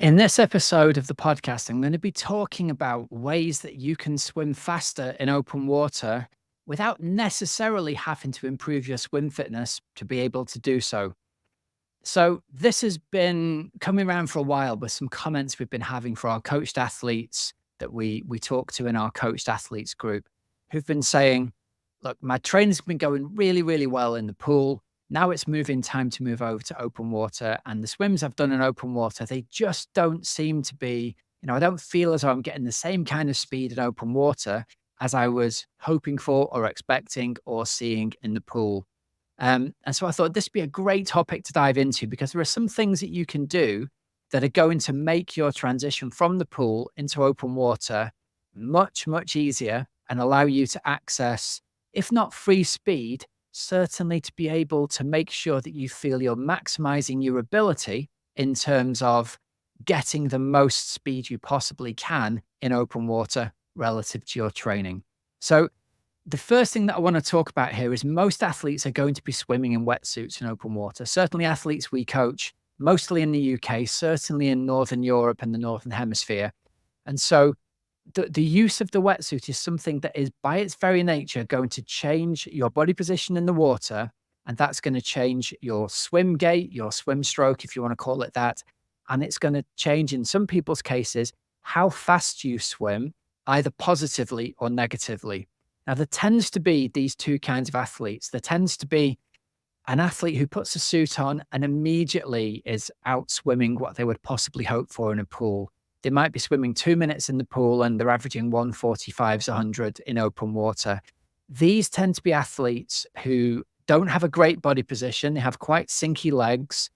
In this episode of the podcast, I'm going to be talking about ways that you can swim faster in open water without necessarily having to improve your swim fitness to be able to do so. So, this has been coming around for a while with some comments we've been having for our coached athletes that we talk to in our coached athletes group who've been saying, look, my training's been going really, really well in the pool. Now it's moving time to move over to open water. And the swims I've done in open water, they just don't seem to be, I don't feel as though I'm getting the same kind of speed in open water as I was hoping for or expecting or seeing in the pool. And so I thought this would be a great topic to dive into because there are some things that you can do that are going to make your transition from the pool into open water much, much easier and allow you to access, if not free speed, certainly to be able to make sure that you feel you're maximizing your ability in terms of getting the most speed you possibly can in open water relative to your training. So, the first thing that I want to talk about here is most athletes are going to be swimming in wetsuits in open water. Certainly, athletes we coach, mostly in the UK, certainly in Northern Europe and the Northern Hemisphere. And so, the use of the wetsuit is something that is, by its very nature, going to change your body position in the water. And that's going to change your swim gait, your swim stroke, if you want to call it that. And it's going to change, in some people's cases, how fast you swim, either positively or negatively. Now, there tends to be these two kinds of athletes. There tends to be an athlete who puts a suit on and immediately is out swimming what they would possibly hope for in a pool. They might be swimming 2 minutes in the pool and they're averaging 145s, 100 in open water. These tend to be athletes who don't have a great body position. They have quite sinky legs.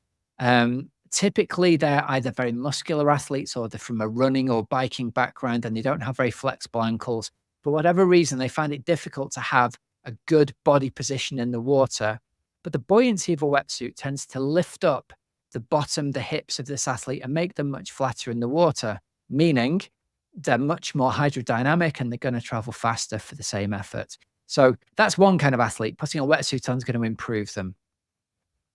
Typically, they're either very muscular athletes or they're from a running or biking background and they don't have very flexible ankles. For whatever reason, they find it difficult to have a good body position in the water. But the buoyancy of a wetsuit tends to lift up the bottom, the hips of this athlete and make them much flatter in the water, meaning they're much more hydrodynamic and they're going to travel faster for the same effort. So that's one kind of athlete. Putting a wetsuit on is going to improve them.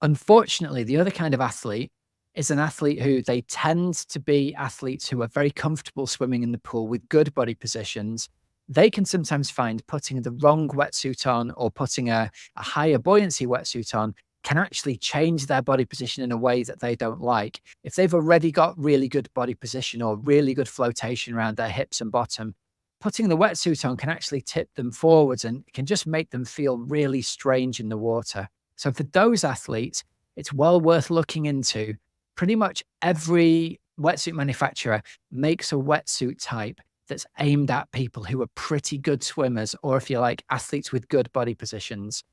Unfortunately, the other kind of athlete is an athlete who they tend to be athletes who are very comfortable swimming in the pool with good body positions. They can sometimes find putting the wrong wetsuit on or putting a higher buoyancy wetsuit on can actually change their body position in a way that they don't like. If they've already got really good body position or really good flotation around their hips and bottom, putting the wetsuit on can actually tip them forwards and can just make them feel really strange in the water. So for those athletes, it's well worth looking into. Pretty much every wetsuit manufacturer makes a wetsuit type that's aimed at people who are pretty good swimmers, or if you like, athletes with good body positions.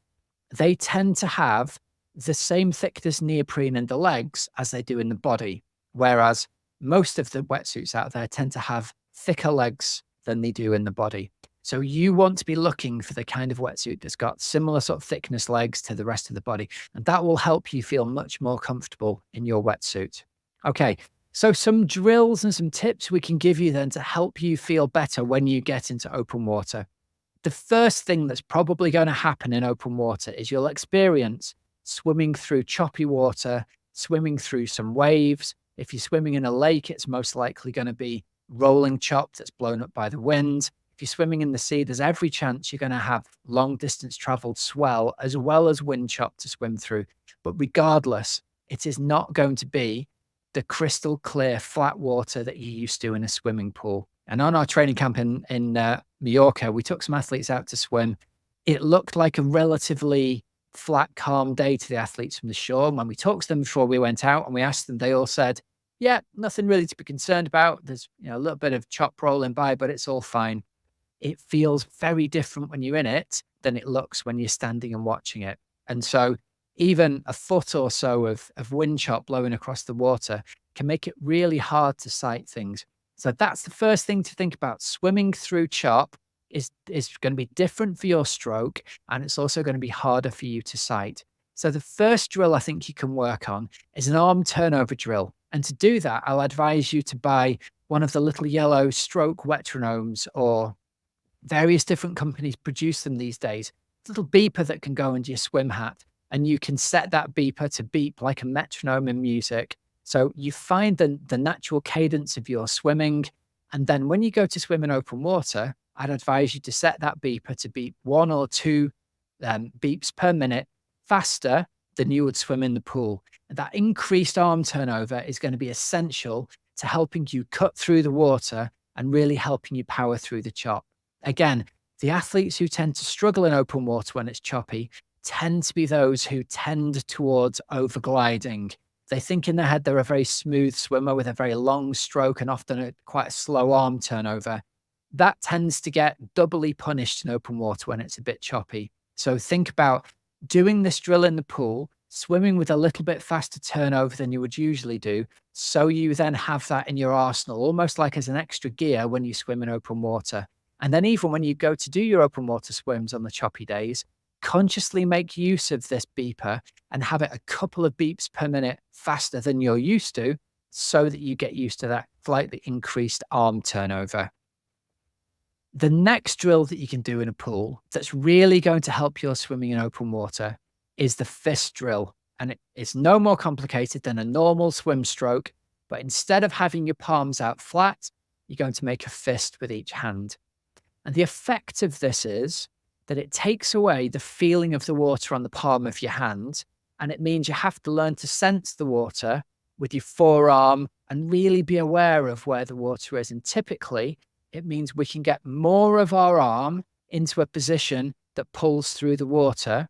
They tend to have the same thickness neoprene in the legs as they do in the body, whereas most of the wetsuits out there tend to have thicker legs than they do in the body. So you want to be looking for the kind of wetsuit that's got similar sort of thickness legs to the rest of the body, and that will help you feel much more comfortable in your wetsuit. Okay, so some drills and some tips we can give you then to help you feel better when you get into open water. The first thing that's probably going to happen in open water is you'll experience swimming through choppy water, swimming through some waves. If you're swimming in a lake, it's most likely going to be rolling chop that's blown up by the wind. If you're swimming in the sea, there's every chance you're going to have long distance traveled swell as well as wind chop to swim through. But regardless, it is not going to be the crystal clear flat water that you used to in a swimming pool. And on our training camp in Mallorca, we took some athletes out to swim. It looked like a relatively flat, calm day to the athletes from the shore. And when we talked to them before we went out and we asked them, they all said, yeah, nothing really to be concerned about. There's a little bit of chop rolling by, but it's all fine. It feels very different when you're in it than it looks when you're standing and watching it. And so even a foot or so of wind chop blowing across the water can make it really hard to sight things. So that's the first thing to think about. Swimming through chop is going to be different for your stroke, and it's also going to be harder for you to sight. So the first drill I think you can work on is an arm turnover drill. And to do that, I'll advise you to buy one of the little yellow stroke metronomes, or various different companies produce them these days. It's a little beeper that can go into your swim hat, and you can set that beeper to beep like a metronome in music. So you find the natural cadence of your swimming. And then when you go to swim in open water, I'd advise you to set that beeper to beep 1 or 2 beeps per minute faster than you would swim in the pool. And that increased arm turnover is going to be essential to helping you cut through the water and really helping you power through the chop. Again, the athletes who tend to struggle in open water when it's choppy tend to be those who tend towards overgliding. They think in their head they're a very smooth swimmer with a very long stroke and often quite a slow arm turnover. That tends to get doubly punished in open water when it's a bit choppy. So think about doing this drill in the pool, swimming with a little bit faster turnover than you would usually do. So you then have that in your arsenal, almost like as an extra gear when you swim in open water. And then even when you go to do your open water swims on the choppy days, consciously make use of this beeper and have it a couple of beeps per minute faster than you're used to so that you get used to that slightly increased arm turnover. The next drill that you can do in a pool that's really going to help your swimming in open water is the fist drill. And it's no more complicated than a normal swim stroke, but instead of having your palms out flat, you're going to make a fist with each hand. And the effect of this is that it takes away the feeling of the water on the palm of your hand. And it means you have to learn to sense the water with your forearm and really be aware of where the water is. And typically, it means we can get more of our arm into a position that pulls through the water.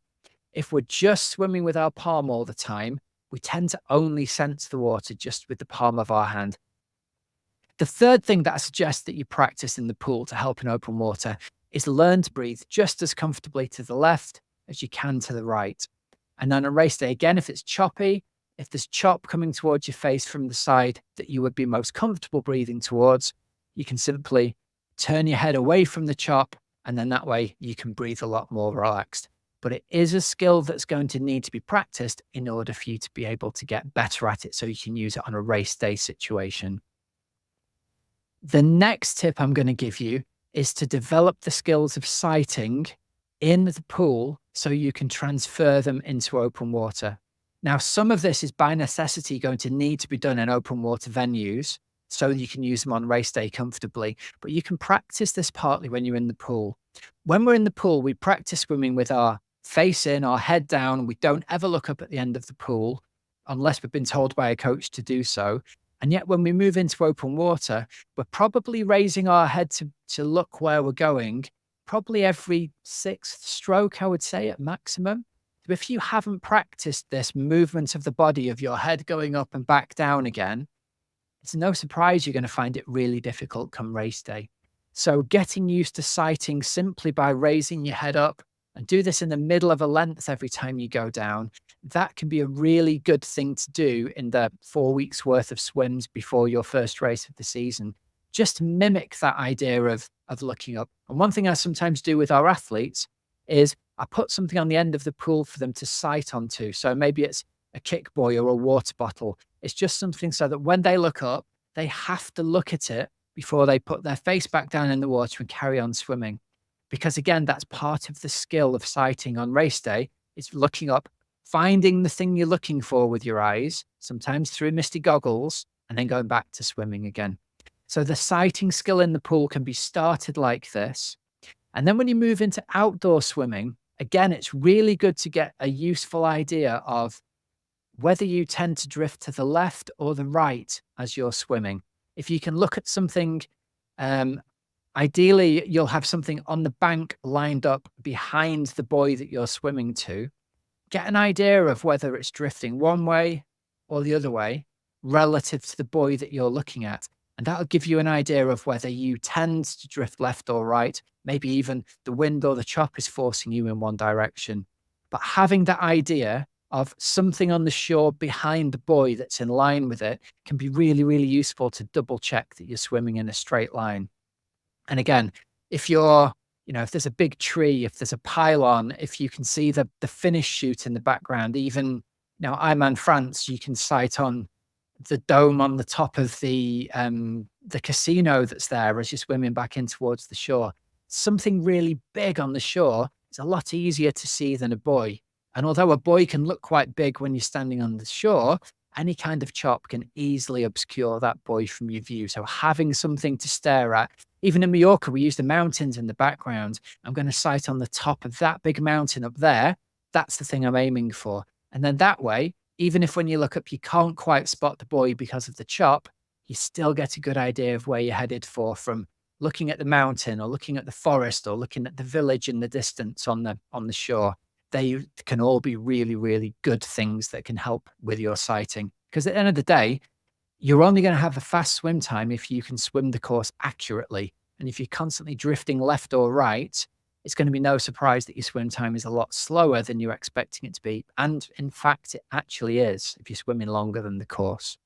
If we're just swimming with our palm all the time, we tend to only sense the water just with the palm of our hand. The third thing that I suggest that you practice in the pool to help in open water is learn to breathe just as comfortably to the left as you can to the right. And on a race day, again, if it's choppy, if there's chop coming towards your face from the side that you would be most comfortable breathing towards, you can simply turn your head away from the chop, and then that way you can breathe a lot more relaxed. But it is a skill that's going to need to be practiced in order for you to be able to get better at it so you can use it on a race day situation. The next tip I'm going to give you is to develop the skills of sighting in the pool so you can transfer them into open water. Now, some of this is by necessity going to need to be done in open water venues so you can use them on race day comfortably, but you can practice this partly when you're in the pool. When we're in the pool, we practice swimming with our face in, our head down. We don't ever look up at the end of the pool unless we've been told by a coach to do so. And yet when we move into open water, we're probably raising our head to look where we're going, probably every 6th stroke, I would say, at maximum. So if you haven't practiced this movement of the body of your head going up and back down again, it's no surprise you're going to find it really difficult come race day. So getting used to sighting simply by raising your head up, and do this in the middle of a length every time you go down, that can be a really good thing to do in the 4 weeks worth of swims before your first race of the season. Just mimic that idea of looking up. And one thing I sometimes do with our athletes is I put something on the end of the pool for them to sight onto. So maybe it's a kick buoy or a water bottle. It's just something so that when they look up, they have to look at it before they put their face back down in the water and carry on swimming. Because again, that's part of the skill of sighting on race day, is looking up, finding the thing you're looking for with your eyes, sometimes through misty goggles, and then going back to swimming again. So the sighting skill in the pool can be started like this. And then when you move into outdoor swimming, again, it's really good to get a useful idea of whether you tend to drift to the left or the right as you're swimming. If you can look at something, ideally, you'll have something on the bank lined up behind the buoy that you're swimming to. Get an idea of whether it's drifting one way or the other way relative to the buoy that you're looking at. And that'll give you an idea of whether you tend to drift left or right. Maybe even the wind or the chop is forcing you in one direction. But having that idea of something on the shore behind the buoy that's in line with it can be really, really useful to double check that you're swimming in a straight line. And again, if if there's a big tree, if there's a pylon, if you can see the finish chute in the background, even, I'm in France, you can sight on the dome on the top of the casino that's there as you're swimming back in towards the shore. Something really big on the shore is a lot easier to see than a buoy. And although a buoy can look quite big when you're standing on the shore, any kind of chop can easily obscure that buoy from your view. So having something to stare at, even in Mallorca, we use the mountains in the background. I'm going to sight on the top of that big mountain up there. That's the thing I'm aiming for. And then that way, even if when you look up, you can't quite spot the buoy because of the chop, you still get a good idea of where you're headed for from looking at the mountain or looking at the forest or looking at the village in the distance on the shore. They can all be really, really good things that can help with your sighting. Because at the end of the day, you're only going to have a fast swim time if you can swim the course accurately. And if you're constantly drifting left or right, it's going to be no surprise that your swim time is a lot slower than you're expecting it to be. And in fact, it actually is if you're swimming longer than the course.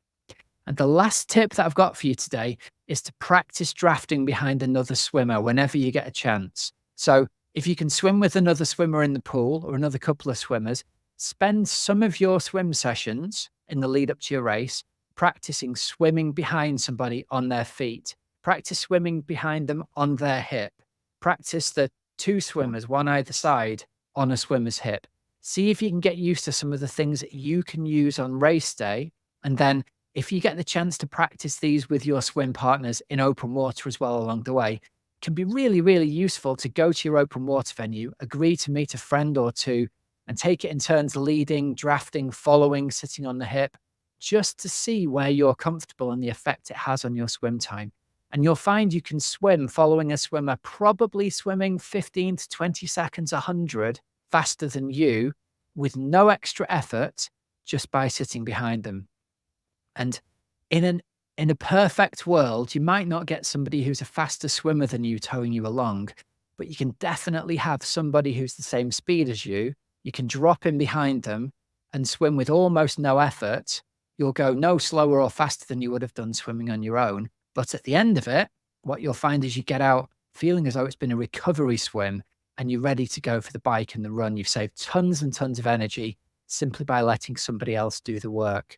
And the last tip that I've got for you today is to practice drafting behind another swimmer whenever you get a chance. So if you can swim with another swimmer in the pool or another couple of swimmers, spend some of your swim sessions in the lead up to your race practicing swimming behind somebody on their feet. Practice swimming behind them on their hip. Practice the two swimmers, one either side, on a swimmer's hip. See if you can get used to some of the things that you can use on race day. And then if you get the chance to practice these with your swim partners in open water as well along the way, it can be really, really useful to go to your open water venue, agree to meet a friend or two, and take it in turns leading, drafting, following, sitting on the hip, just to see where you're comfortable and the effect it has on your swim time. And you'll find you can swim following a swimmer, probably swimming 15 to 20 seconds, 100 faster than you with no extra effort just by sitting behind them. And in a perfect world, you might not get somebody who's a faster swimmer than you towing you along, but you can definitely have somebody who's the same speed as you. You can drop in behind them and swim with almost no effort. You'll go no slower or faster than you would have done swimming on your own. But at the end of it, what you'll find is you get out feeling as though it's been a recovery swim and you're ready to go for the bike and the run. You've saved tons and tons of energy simply by letting somebody else do the work.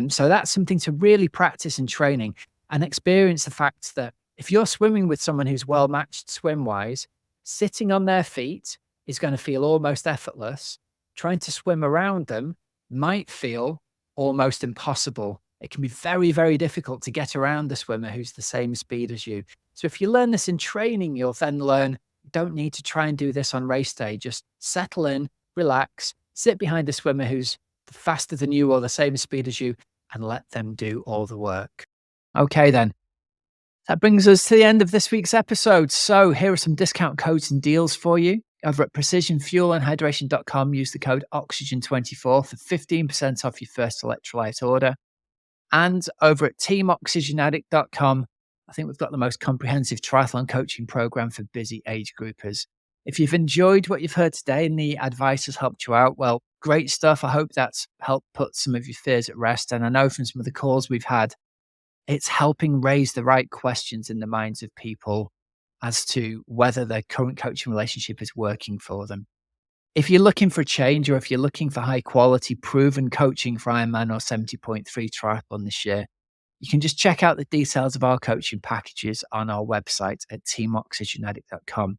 So that's something to really practice in training and experience the fact that if you're swimming with someone who's well matched swim wise, sitting on their feet is going to feel almost effortless. Trying to swim around them might feel almost impossible. It can be very, very difficult to get around the swimmer who's the same speed as you. So if you learn this in training, you'll then learn you don't need to try and do this on race day. Just settle in, relax, sit behind a swimmer who's faster than you or the same speed as you and let them do all the work. Okay, then. That brings us to the end of this week's episode. So here are some discount codes and deals for you. Over at precisionfuelandhydration.com, use the code OXYGEN24 for 15% off your first electrolyte order. And over at teamoxygenaddict.com, I think we've got the most comprehensive triathlon coaching program for busy age groupers. If you've enjoyed what you've heard today and the advice has helped you out, well, great stuff. I hope that's helped put some of your fears at rest. And I know from some of the calls we've had, it's helping raise the right questions in the minds of people as to whether their current coaching relationship is working for them. If you're looking for a change or if you're looking for high quality proven coaching for Ironman or 70.3 triathlon this year, you can just check out the details of our coaching packages on our website at teamoxygenaddict.com.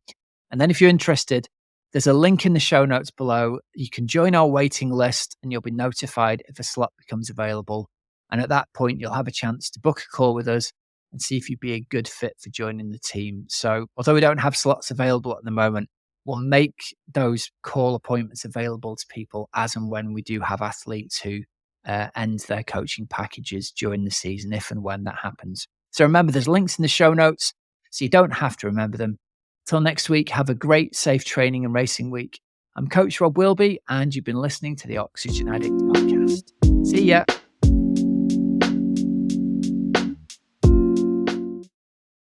And then if you're interested, there's a link in the show notes below. You can join our waiting list and you'll be notified if a slot becomes available. And at that point, you'll have a chance to book a call with us and see if you'd be a good fit for joining the team. So although we don't have slots available at the moment, we'll make those call appointments available to people as and when we do have athletes who end their coaching packages during the season, if and when that happens. So remember, there's links in the show notes, so you don't have to remember them. Till next week, have a great, safe training and racing week. I'm Coach Rob Wilby, and you've been listening to the Oxygen Addict podcast. See ya.